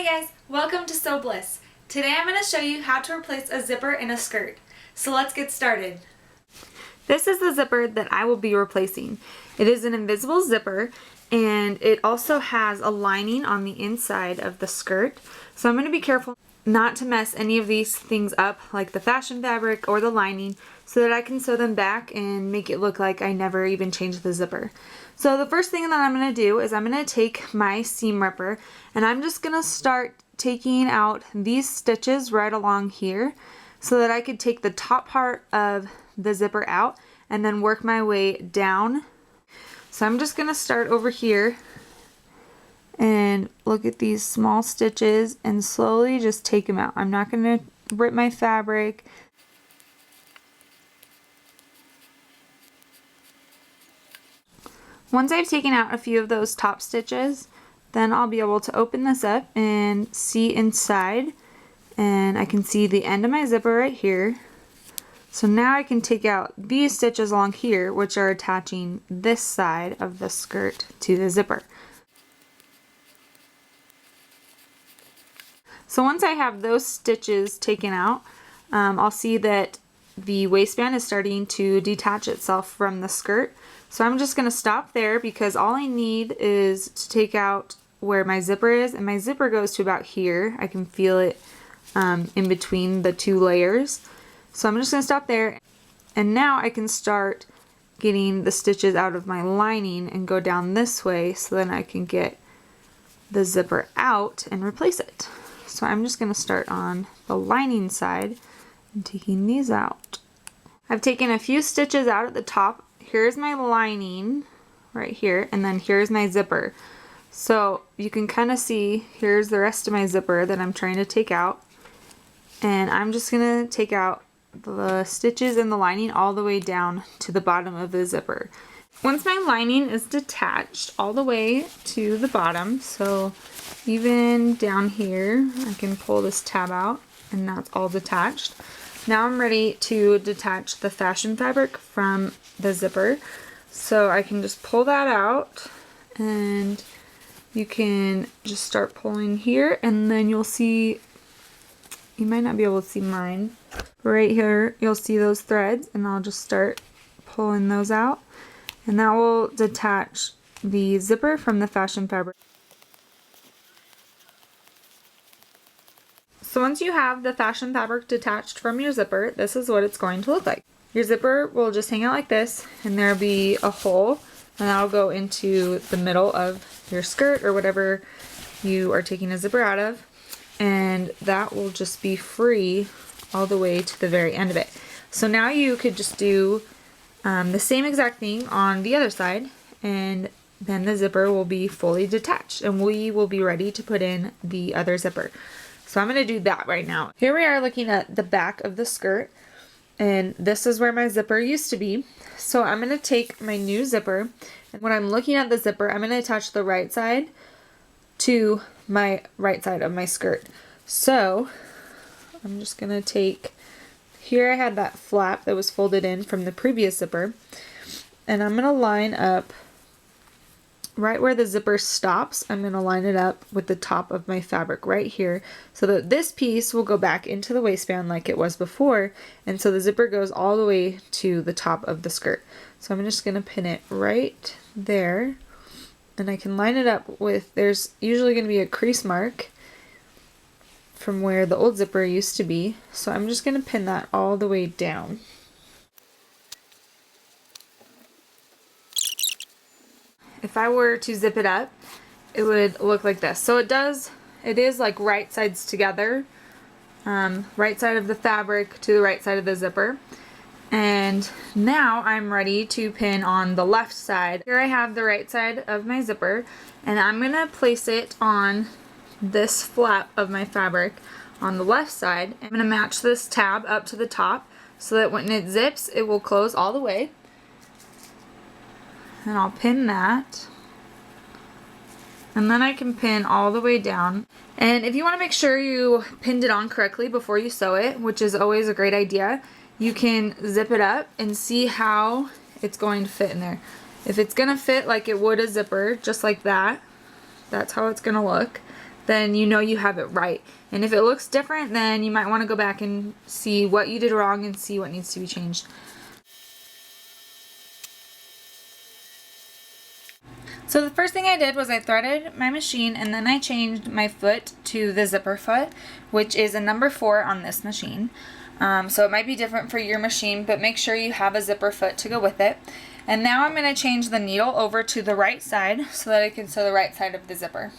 guys, welcome to Sew Bliss. Today I'm going to show you how to replace a zipper in a skirt. So let's get started. This is the zipper that I will be replacing. It is an invisible zipper and it also has a lining on the inside of the skirt. So I'm going to be careful not to mess any of these things up, like the fashion fabric or the lining, so that I can sew them back and make it look like I never even changed the zipper. So the first thing that I'm going to do is I'm going to take my seam ripper and I'm just going to start taking out these stitches right along here so that I could take the top part of the zipper out and then work my way down. So I'm just going to start over here and look at these small stitches and slowly just take them out. I'm not going to rip my fabric. Once I've taken out a few of those top stitches, then I'll be able to open this up and see inside, and I can see the end of my zipper right here. So now I can take out these stitches along here, which are attaching this side of the skirt to the zipper. So once I have those stitches taken out, I'll see that the waistband is starting to detach itself from the skirt. So I'm just going to stop there because all I need is to take out where my zipper is, and my zipper goes to about here. I can feel it in between the two layers. So I'm just going to stop there, and now I can start getting the stitches out of my lining and go down this way so then I can get the zipper out and replace it. So I'm just going to start on the lining side and taking these out. I've taken a few stitches out at the top. Here's my lining right here, and then here's my zipper. So you can kind of see here's the rest of my zipper that I'm trying to take out, and I'm just gonna take out the stitches in the lining all the way down to the bottom of the zipper. Once my lining is detached all the way to the bottom, so even down here, I can pull this tab out and that's all detached. Now I'm ready to detach the fashion fabric from the zipper. So I can just pull that out, and you can just start pulling here, and then you'll see, you might not be able to see mine. Right here, you'll see those threads, and I'll just start pulling those out. And that will detach the zipper from the fashion fabric. So once you have the fashion fabric detached from your zipper, this is what it's going to look like. Your zipper will just hang out like this, and there'll be a hole, and that'll go into the middle of your skirt or whatever you are taking a zipper out of, and that will just be free all the way to the very end of it. So now you could just do the same exact thing on the other side, and then the zipper will be fully detached, and we will be ready to put in the other zipper. So I'm going to do that right now. Here we are looking at the back of the skirt, and this is where my zipper used to be. So I'm going to take my new zipper, and when I'm looking at the zipper, I'm going to attach the right side to my right side of my skirt. So I'm just going to take, here I had that flap that was folded in from the previous zipper, and I'm going to line up right where the zipper stops. I'm going to line it up with the top of my fabric right here so that this piece will go back into the waistband like it was before, and so the zipper goes all the way to the top of the skirt. So I'm just going to pin it right there, and I can line it up with, there's usually going to be a crease mark from where the old zipper used to be, so I'm just going to pin that all the way down. If I were to zip it up, it would look like this. So it is like right sides together, right side of the fabric to the right side of the zipper. And now I'm ready to pin on the left side. Here I have the right side of my zipper, and I'm gonna place it on this flap of my fabric on the left side. I'm gonna match this tab up to the top so that when it zips, it will close all the way. And I'll pin that, and then I can pin all the way down. And if you want to make sure you pinned it on correctly before you sew it, which is always a great idea, you can zip it up and see how it's going to fit in there. If it's going to fit like it would a zipper, just like that, that's how it's going to look. then you know you have it right. And if it looks different, then you might want to go back and see what you did wrong and see what needs to be changed. So the first thing I did was I threaded my machine, and then I changed my foot to the zipper foot, which is a number 4 on this machine. So it might be different for your machine, but make sure you have a zipper foot to go with it. And now I'm going to change the needle over to the right side so that I can sew the right side of the zipper.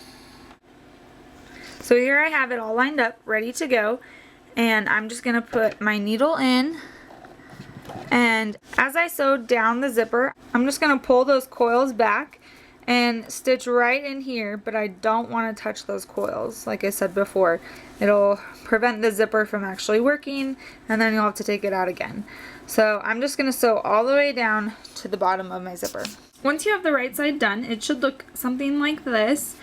So here I have it all lined up, ready to go, and I'm just going to put my needle in, and as I sew down the zipper, I'm just going to pull those coils back and stitch right in here, but I don't want to touch those coils. Like I said before, it'll prevent the zipper from actually working, and then you'll have to take it out again. So I'm just going to sew all the way down to the bottom of my zipper. Once you have the right side done, it should look something like this,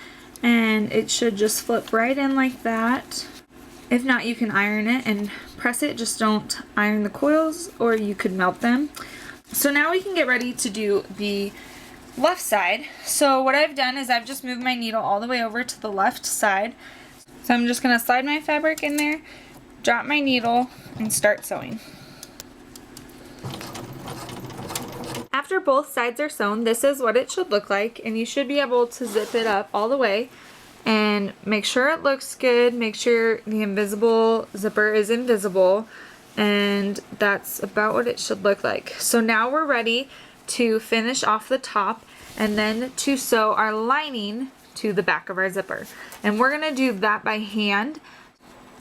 and it should just flip right in like that. If not, you can iron it and press it, just don't iron the coils or you could melt them. So now we can get ready to do the left side. So what I've done is I've just moved my needle all the way over to the left side. So I'm just going to slide my fabric in there, drop my needle, and start sewing. After both sides are sewn, this is what it should look like, and you should be able to zip it up all the way and make sure it looks good, make sure the invisible zipper is invisible, and that's about what it should look like. So now we're ready to finish off the top and then to sew our lining to the back of our zipper. And we're going to do that by hand.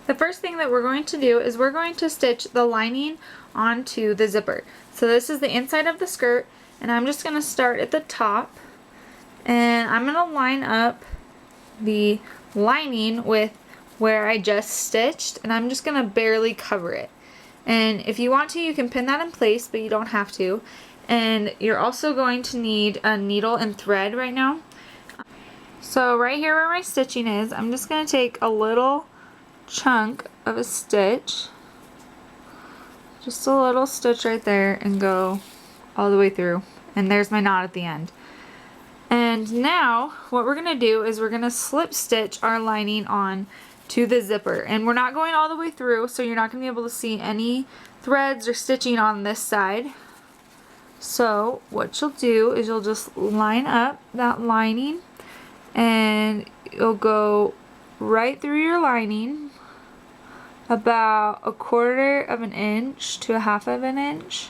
The first thing that we're going to do is we're going to stitch the lining onto the zipper. So this is the inside of the skirt, and I'm just going to start at the top, and I'm going to line up the lining with where I just stitched, and I'm just going to barely cover it. And if you want to, you can pin that in place, but you don't have to. And you're also going to need a needle and thread right now. So right here where my stitching is, I'm just going to take a little chunk of a stitch, just a little stitch right there, and go all the way through. And there's my knot at the end. And now what we're going to do is we're going to slip stitch our lining on to the zipper. And we're not going all the way through, so you're not going to be able to see any threads or stitching on this side. So what you'll do is you'll just line up that lining, and you'll go right through your lining about 1/4 of an inch to 1/2 of an inch,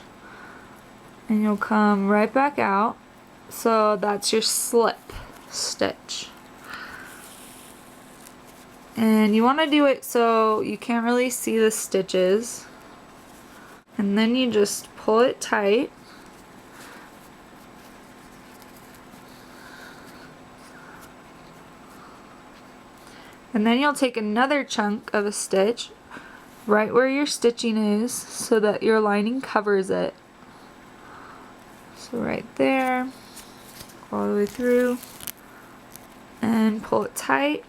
and you'll come right back out. So that's your slip stitch. And you want to do it so you can't really see the stitches, and then you just pull it tight. And then you'll take another chunk of a stitch right where your stitching is so that your lining covers it. So right there, all the way through, and pull it tight.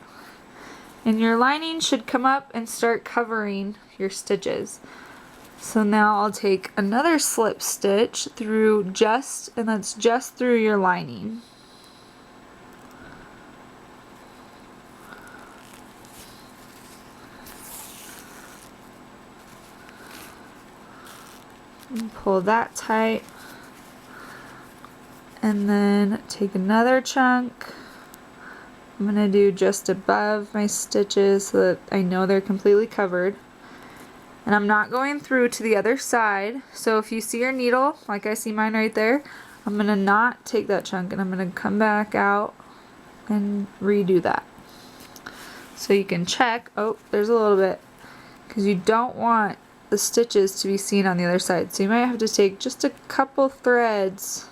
And your lining should come up and start covering your stitches. So now I'll take another slip stitch through and that's just through your lining. And pull that tight, and then take another chunk. I'm going to do just above my stitches so that I know they're completely covered. And I'm not going through to the other side, so if you see your needle, like I see mine right there, I'm going to not take that chunk, and I'm going to come back out and redo that. So you can check, oh, there's a little bit, because you don't want the stitches to be seen on the other side, so you might have to take just a couple threads.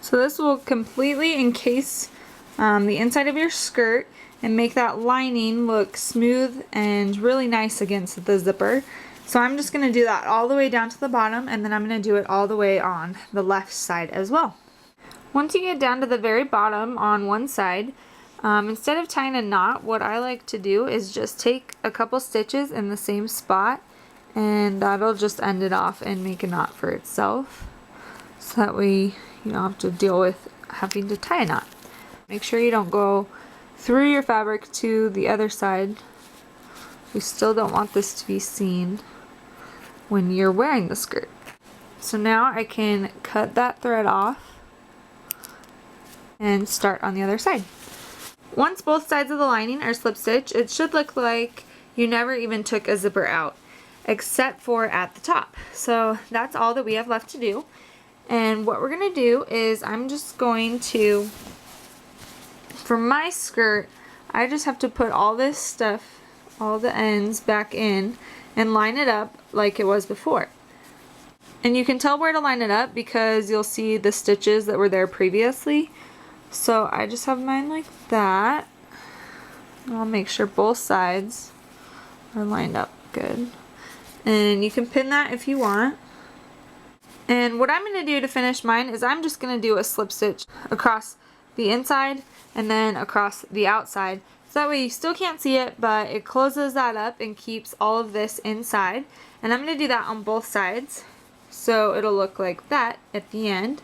So this will completely encase the inside of your skirt and make that lining look smooth and really nice against the zipper. So I'm just going to do that all the way down to the bottom, and then I'm going to do it all the way on the left side as well. Once you get down to the very bottom on one side, instead of tying a knot, what I like to do is just take a couple stitches in the same spot, and that'll just end it off and make a knot for itself, so that way you don't have to deal with having to tie a knot. Make sure you don't go through your fabric to the other side. We still don't want this to be seen when you're wearing the skirt. So now I can cut that thread off and start on the other side. Once both sides of the lining are slip stitched, it should look like you never even took a zipper out, except for at the top. So that's all that we have left to do. And what we're gonna do is I'm just going to, for my skirt, I just have to put all this stuff, all the ends back in and line it up like it was before. And you can tell where to line it up because you'll see the stitches that were there previously. So I just have mine like that. I'll make sure both sides are lined up good. And you can pin that if you want. And what I'm going to do to finish mine is I'm just going to do a slip stitch across the inside and then across the outside. So that way you still can't see it, but it closes that up and keeps all of this inside. And I'm going to do that on both sides. So it'll look like that at the end.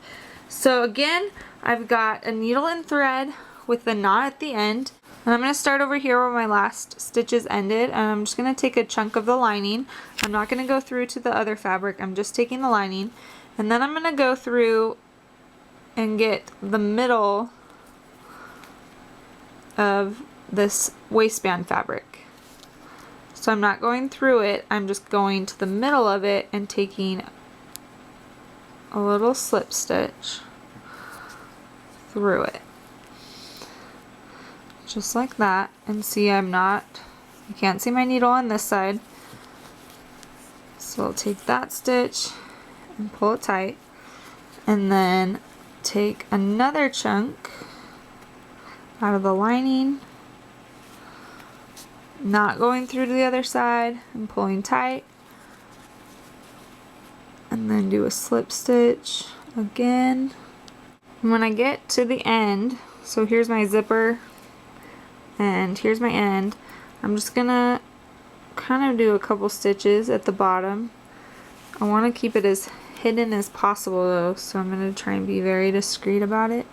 So again, I've got a needle and thread with the knot at the end. And I'm going to start over here where my last stitches ended. And I'm just going to take a chunk of the lining. I'm not going to go through to the other fabric. I'm just taking the lining. And then I'm going to go through and get the middle of this waistband fabric. So I'm not going through it. I'm just going to the middle of it and taking a little slip stitch through it. Just like that. And see, you can't see my needle on this side. So I'll take that stitch and pull it tight. And then take another chunk out of the lining. Not going through to the other side and pulling tight. And then do a slip stitch again. And when I get to the end, so here's my zipper and here's my end, I'm just gonna kind of do a couple stitches at the bottom. I want to keep it as hidden as possible though, so I'm gonna try and be very discreet about it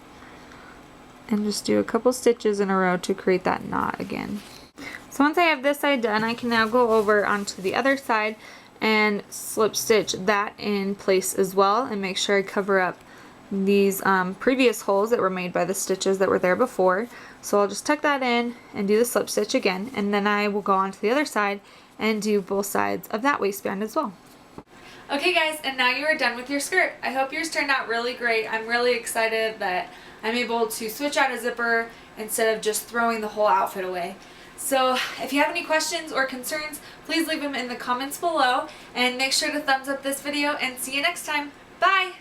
and just do a couple stitches in a row to create that knot again. So once I have this side done, I can now go over onto the other side and slip stitch that in place as well and make sure I cover up these previous holes that were made by the stitches that were there before. So I'll just tuck that in and do the slip stitch again, and then I will go on to the other side and do both sides of that waistband as well. Okay guys, and now you are done with your skirt. I hope yours turned out really great. I'm really excited that I'm able to switch out a zipper instead of just throwing the whole outfit away. So if you have any questions or concerns, please leave them in the comments below, and make sure to thumbs up this video, and see you next time. Bye!